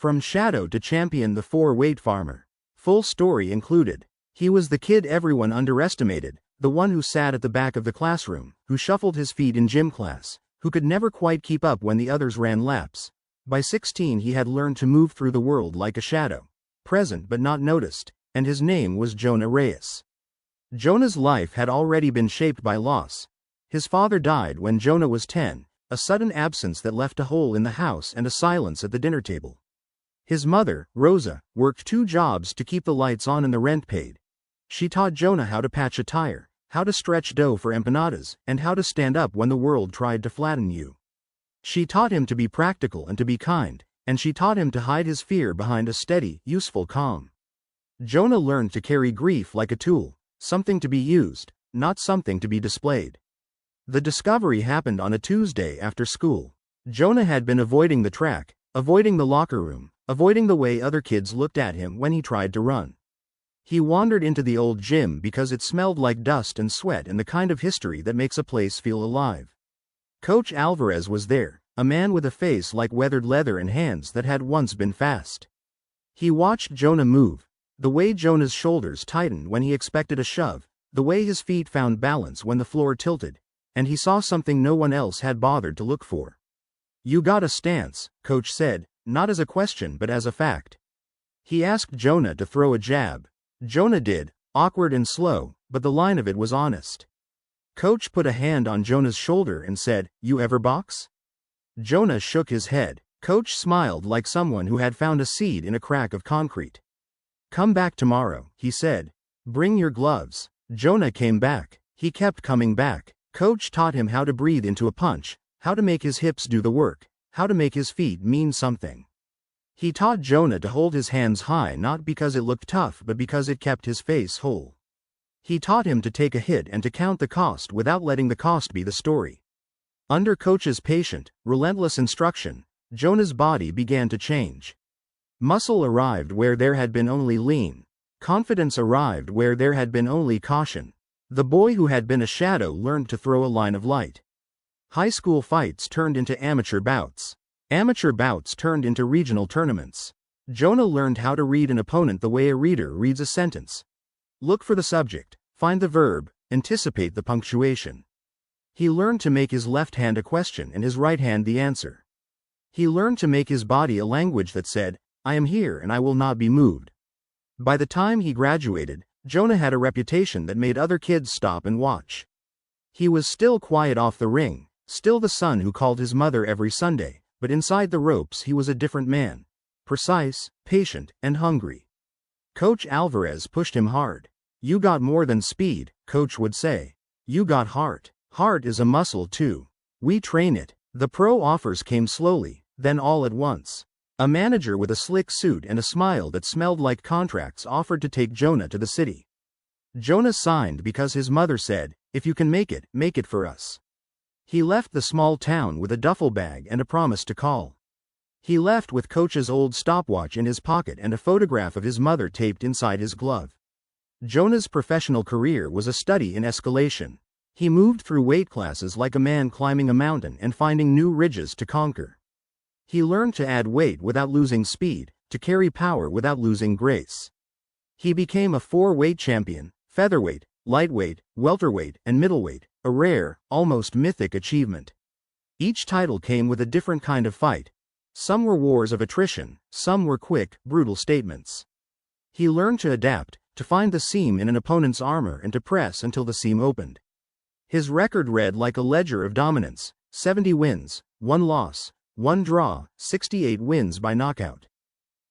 From shadow to champion, the 4-weight farmer. Full story included. He was the kid everyone underestimated, the one who sat at the back of the classroom, who shuffled his feet in gym class, who could never quite keep up when the others ran laps. By 16 he had learned to move through the world like a shadow, present but not noticed, and his name was Jonah Reyes. Jonah's life had already been shaped by loss. His father died when Jonah was 10, a sudden absence that left a hole in the house and a silence at the dinner table. His mother, Rosa, worked 2 jobs to keep the lights on and the rent paid. She taught Jonah how to patch a tire, how to stretch dough for empanadas, and how to stand up when the world tried to flatten you. She taught him to be practical and to be kind, and she taught him to hide his fear behind a steady, useful calm. Jonah learned to carry grief like a tool, something to be used, not something to be displayed. The discovery happened on a Tuesday after school. Jonah had been avoiding the track, avoiding the locker room, avoiding the way other kids looked at him when he tried to run. He wandered into the old gym because it smelled like dust and sweat and the kind of history that makes a place feel alive. Coach Alvarez was there, a man with a face like weathered leather and hands that had once been fast. He watched Jonah move, the way Jonah's shoulders tightened when he expected a shove, the way his feet found balance when the floor tilted, and he saw something no one else had bothered to look for. "You got a stance," Coach said, not as a question but as a fact. He asked Jonah to throw a jab. Jonah did, awkward and slow, but the line of it was honest. Coach put a hand on Jonah's shoulder and said, "You ever box?" Jonah shook his head. Coach smiled like someone who had found a seed in a crack of concrete. "Come back tomorrow," he said. "Bring your gloves." Jonah came back. He kept coming back. Coach taught him how to breathe into a punch, how to make his hips do the work, how to make his feet mean something. He taught Jonah to hold his hands high not because it looked tough but because it kept his face whole. He taught him to take a hit and to count the cost without letting the cost be the story. Under Coach's patient, relentless instruction, Jonah's body began to change. Muscle arrived where there had been only lean. Confidence arrived where there had been only caution. The boy who had been a shadow learned to throw a line of light. High school fights turned into amateur bouts. Amateur bouts turned into regional tournaments. Jonah learned how to read an opponent the way a reader reads a sentence. Look for the subject, find the verb, anticipate the punctuation. He learned to make his left hand a question and his right hand the answer. He learned to make his body a language that said, "I am here and I will not be moved." By the time he graduated, Jonah had a reputation that made other kids stop and watch. He was still quiet off the ring, still the son who called his mother every Sunday, but inside the ropes he was a different man. Precise, patient, and hungry. Coach Alvarez pushed him hard. "You got more than speed," Coach would say. "You got heart. Heart is a muscle too. We train it." The pro offers came slowly, then all at once. A manager with a slick suit and a smile that smelled like contracts offered to take Jonah to the city. Jonah signed because his mother said, "If you can make it for us." He left the small town with a duffel bag and a promise to call. He left with Coach's old stopwatch in his pocket and a photograph of his mother taped inside his glove. Jonah's professional career was a study in escalation. He moved through weight classes like a man climbing a mountain and finding new ridges to conquer. He learned to add weight without losing speed, to carry power without losing grace. He became a 4-weight champion, featherweight, lightweight, welterweight, and middleweight, a rare, almost mythic achievement. Each title came with a different kind of fight. Some were wars of attrition, some were quick, brutal statements. He learned to adapt, to find the seam in an opponent's armor and to press until the seam opened. His record read like a ledger of dominance: 70 wins, 1 loss, 1 draw, 68 wins by knockout.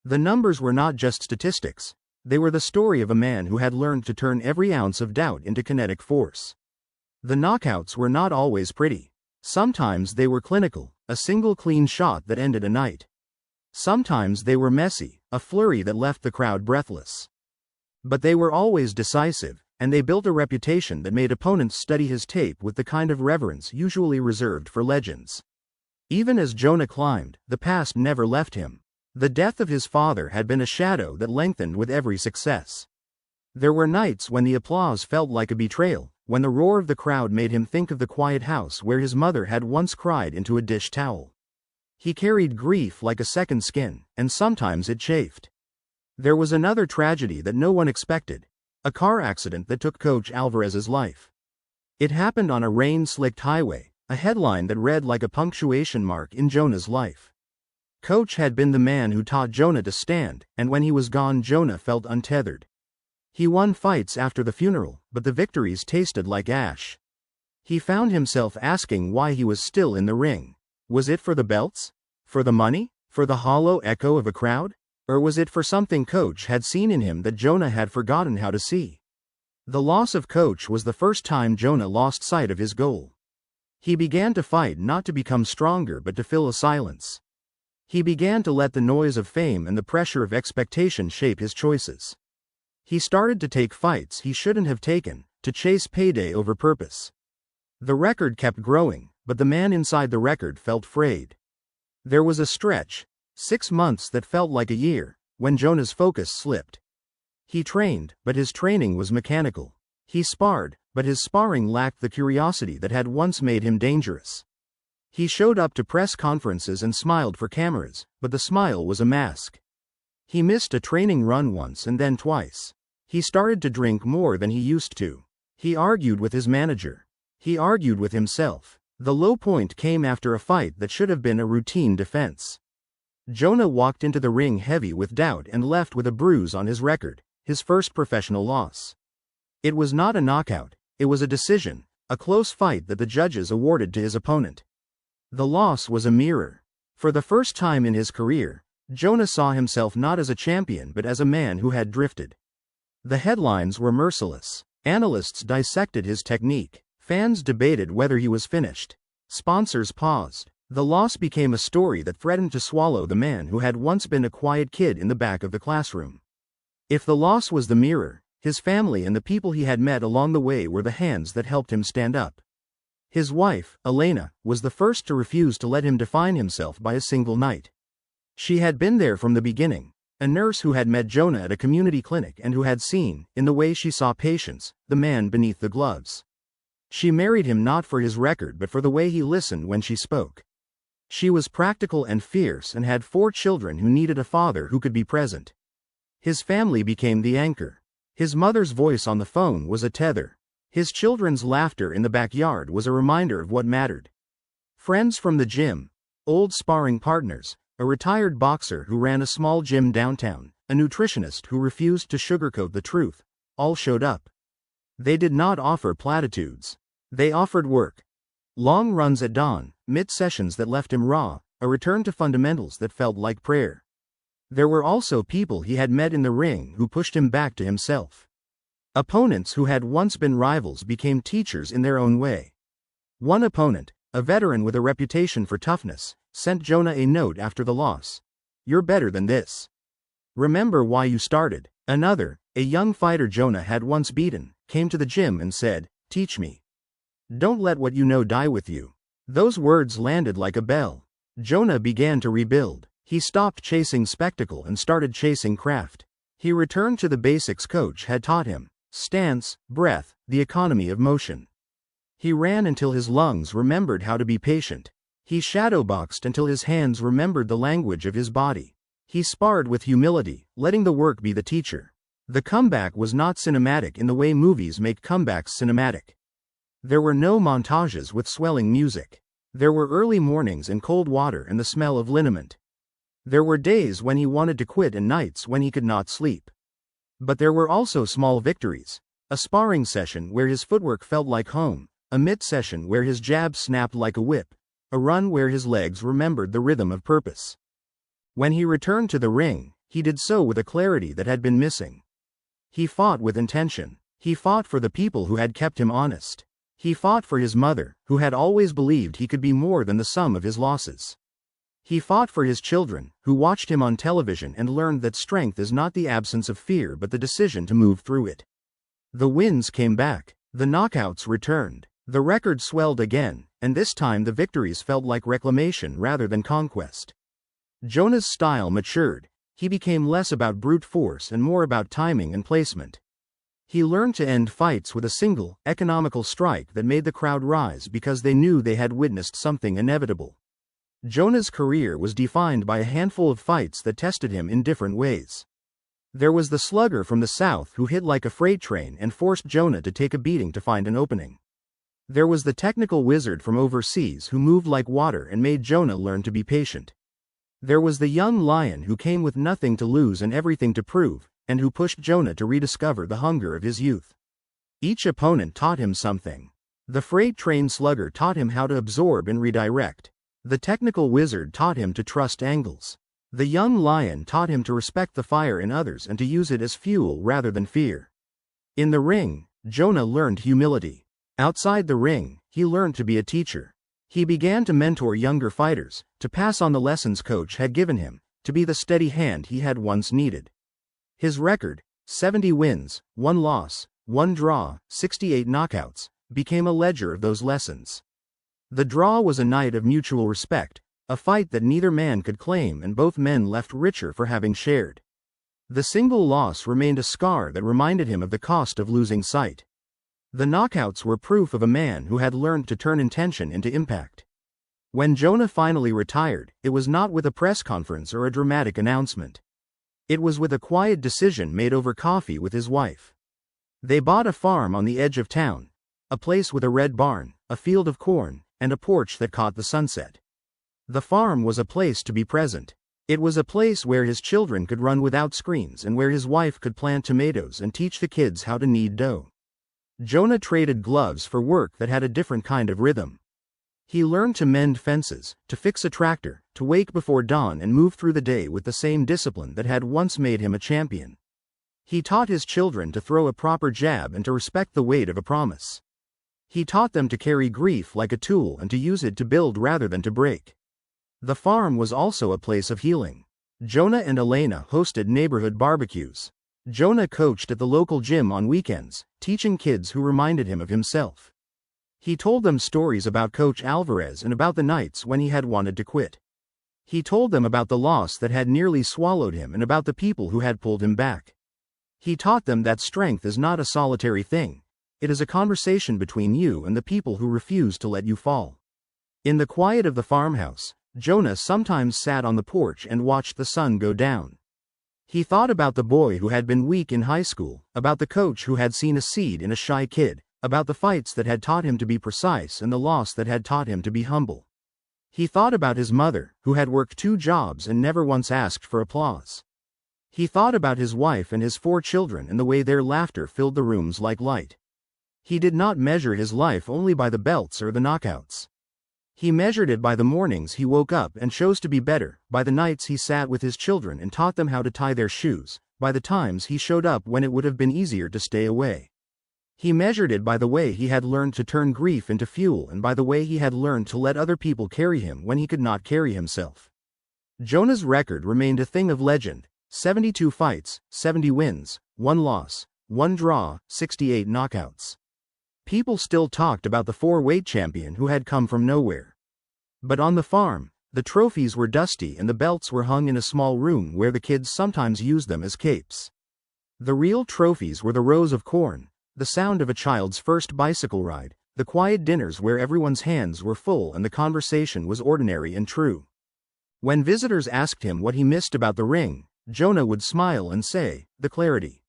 The numbers were not just statistics, they were the story of a man who had learned to turn every ounce of doubt into kinetic force. The knockouts were not always pretty. Sometimes they were clinical, a single clean shot that ended a night. Sometimes they were messy, a flurry that left the crowd breathless. But they were always decisive, and they built a reputation that made opponents study his tape with the kind of reverence usually reserved for legends. Even as Jonah climbed, the past never left him. The death of his father had been a shadow that lengthened with every success. There were nights when the applause felt like a betrayal, when the roar of the crowd made him think of the quiet house where his mother had once cried into a dish towel. He carried grief like a second skin, and sometimes it chafed. There was another tragedy that no one expected, a car accident that took Coach Alvarez's life. It happened on a rain-slicked highway, a headline that read like a punctuation mark in Jonah's life. Coach had been the man who taught Jonah to stand, and when he was gone, Jonah felt untethered. He won fights after the funeral, but the victories tasted like ash. He found himself asking why he was still in the ring. Was it for the belts? For the money? For the hollow echo of a crowd? Or was it for something Coach had seen in him that Jonah had forgotten how to see? The loss of Coach was the first time Jonah lost sight of his goal. He began to fight not to become stronger but to fill a silence. He began to let the noise of fame and the pressure of expectation shape his choices. He started to take fights he shouldn't have taken, to chase payday over purpose. The record kept growing, but the man inside the record felt frayed. There was a stretch, 6 months that felt like a year, when Jonah's focus slipped. He trained, but his training was mechanical. He sparred, but his sparring lacked the curiosity that had once made him dangerous. He showed up to press conferences and smiled for cameras, but the smile was a mask. He missed a training run once and then twice. He started to drink more than he used to. He argued with his manager. He argued with himself. The low point came after a fight that should have been a routine defense. Jonah walked into the ring heavy with doubt and left with a bruise on his record, his first professional loss. It was not a knockout, it was a decision, a close fight that the judges awarded to his opponent. The loss was a mirror. For the first time in his career, Jonah saw himself not as a champion but as a man who had drifted. The headlines were merciless. Analysts dissected his technique. Fans debated whether he was finished. Sponsors paused. The loss became a story that threatened to swallow the man who had once been a quiet kid in the back of the classroom. If the loss was the mirror, his family and the people he had met along the way were the hands that helped him stand up. His wife, Elena, was the first to refuse to let him define himself by a single night. She had been there from the beginning, a nurse who had met Jonah at a community clinic and who had seen, in the way she saw patients, the man beneath the gloves. She married him not for his record but for the way he listened when she spoke. She was practical and fierce and had 4 children who needed a father who could be present. His family became the anchor. His mother's voice on the phone was a tether. His children's laughter in the backyard was a reminder of what mattered. Friends from the gym, old sparring partners, a retired boxer who ran a small gym downtown, a nutritionist who refused to sugarcoat the truth, all showed up. They did not offer platitudes. They offered work. Long runs at dawn, mid-sessions that left him raw, a return to fundamentals that felt like prayer. There were also people he had met in the ring who pushed him back to himself. Opponents who had once been rivals became teachers in their own way. One opponent, a veteran with a reputation for toughness, sent Jonah a note after the loss. "You're better than this. Remember why you started." Another, a young fighter Jonah had once beaten, came to the gym and said, "Teach me. Don't let what you know die with you." Those words landed like a bell. Jonah began to rebuild. He stopped chasing spectacle and started chasing craft. He returned to the basics Coach had taught him: stance, breath, the economy of motion. He ran until his lungs remembered how to be patient. He shadowboxed until his hands remembered the language of his body. He sparred with humility, letting the work be the teacher. The comeback was not cinematic in the way movies make comebacks cinematic. There were no montages with swelling music. There were early mornings in cold water and the smell of liniment. There were days when he wanted to quit and nights when he could not sleep. But there were also small victories. A sparring session where his footwork felt like home, a mid-session where his jab snapped like a whip, a run where his legs remembered the rhythm of purpose. When he returned to the ring, he did so with a clarity that had been missing. He fought with intention. He fought for the people who had kept him honest. He fought for his mother, who had always believed he could be more than the sum of his losses. He fought for his children, who watched him on television and learned that strength is not the absence of fear but the decision to move through it. The wins came back. The knockouts returned. The record swelled again, and this time the victories felt like reclamation rather than conquest. Jonah's style matured. He became less about brute force and more about timing and placement. He learned to end fights with a single, economical strike that made the crowd rise because they knew they had witnessed something inevitable. Jonah's career was defined by a handful of fights that tested him in different ways. There was the slugger from the south who hit like a freight train and forced Jonah to take a beating to find an opening. There was the technical wizard from overseas who moved like water and made Jonah learn to be patient. There was the young lion who came with nothing to lose and everything to prove, and who pushed Jonah to rediscover the hunger of his youth. Each opponent taught him something. The freight train slugger taught him how to absorb and redirect. The technical wizard taught him to trust angles. The young lion taught him to respect the fire in others and to use it as fuel rather than fear. In the ring, Jonah learned humility. Outside the ring, he learned to be a teacher. He began to mentor younger fighters, to pass on the lessons Coach had given him, to be the steady hand he had once needed. His record, 70 wins, 1 loss, 1 draw, 68 knockouts, became a ledger of those lessons. The draw was a night of mutual respect, a fight that neither man could claim and both men left richer for having shared. The single loss remained a scar that reminded him of the cost of losing sight. The knockouts were proof of a man who had learned to turn intention into impact. When Jonah finally retired, it was not with a press conference or a dramatic announcement. It was with a quiet decision made over coffee with his wife. They bought a farm on the edge of town, a place with a red barn, a field of corn, and a porch that caught the sunset. The farm was a place to be present. It was a place where his children could run without screens and where his wife could plant tomatoes and teach the kids how to knead dough. Jonah traded gloves for work that had a different kind of rhythm. He learned to mend fences, to fix a tractor, to wake before dawn and move through the day with the same discipline that had once made him a champion. He taught his children to throw a proper jab and to respect the weight of a promise. He taught them to carry grief like a tool and to use it to build rather than to break. The farm was also a place of healing. Jonah and Elena hosted neighborhood barbecues. Jonah coached at the local gym on weekends, teaching kids who reminded him of himself. He told them stories about Coach Alvarez and about the nights when he had wanted to quit. He told them about the loss that had nearly swallowed him and about the people who had pulled him back. He taught them that strength is not a solitary thing. It is a conversation between you and the people who refuse to let you fall. In the quiet of the farmhouse, Jonah sometimes sat on the porch and watched the sun go down. He thought about the boy who had been weak in high school, about the coach who had seen a seed in a shy kid, about the fights that had taught him to be precise and the loss that had taught him to be humble. He thought about his mother, who had worked 2 jobs and never once asked for applause. He thought about his wife and his 4 children and the way their laughter filled the rooms like light. He did not measure his life only by the belts or the knockouts. He measured it by the mornings he woke up and chose to be better, by the nights he sat with his children and taught them how to tie their shoes, by the times he showed up when it would have been easier to stay away. He measured it by the way he had learned to turn grief into fuel and by the way he had learned to let other people carry him when he could not carry himself. Jonah's record remained a thing of legend: 72 fights, 70 wins, 1 loss, 1 draw, 68 knockouts. People still talked about the 4-weight champion who had come from nowhere. But on the farm, the trophies were dusty and the belts were hung in a small room where the kids sometimes used them as capes. The real trophies were the rows of corn, the sound of a child's first bicycle ride, the quiet dinners where everyone's hands were full and the conversation was ordinary and true. When visitors asked him what he missed about the ring, Jonah would smile and say, "The clarity."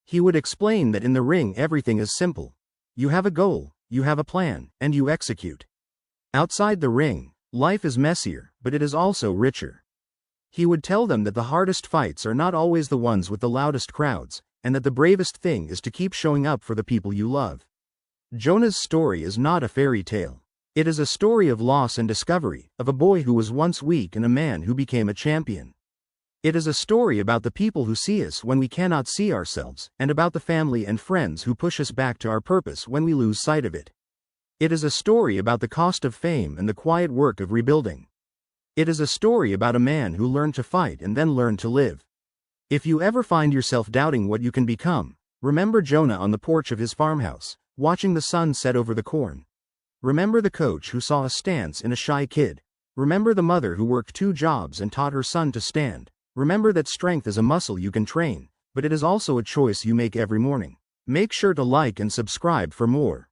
He would explain that in the ring everything is simple. You have a goal, you have a plan, and you execute. Outside the ring, life is messier, but it is also richer. He would tell them that the hardest fights are not always the ones with the loudest crowds, and that the bravest thing is to keep showing up for the people you love. Jonah's story is not a fairy tale. It is a story of loss and discovery, of a boy who was once weak and a man who became a champion. It is a story about the people who see us when we cannot see ourselves, and about the family and friends who push us back to our purpose when we lose sight of it. It is a story about the cost of fame and the quiet work of rebuilding. It is a story about a man who learned to fight and then learned to live. If you ever find yourself doubting what you can become, remember Jonah on the porch of his farmhouse, watching the sun set over the corn. Remember the coach who saw a stance in a shy kid. Remember the mother who worked 2 jobs and taught her son to stand. Remember that strength is a muscle you can train, but it is also a choice you make every morning. Make sure to like and subscribe for more.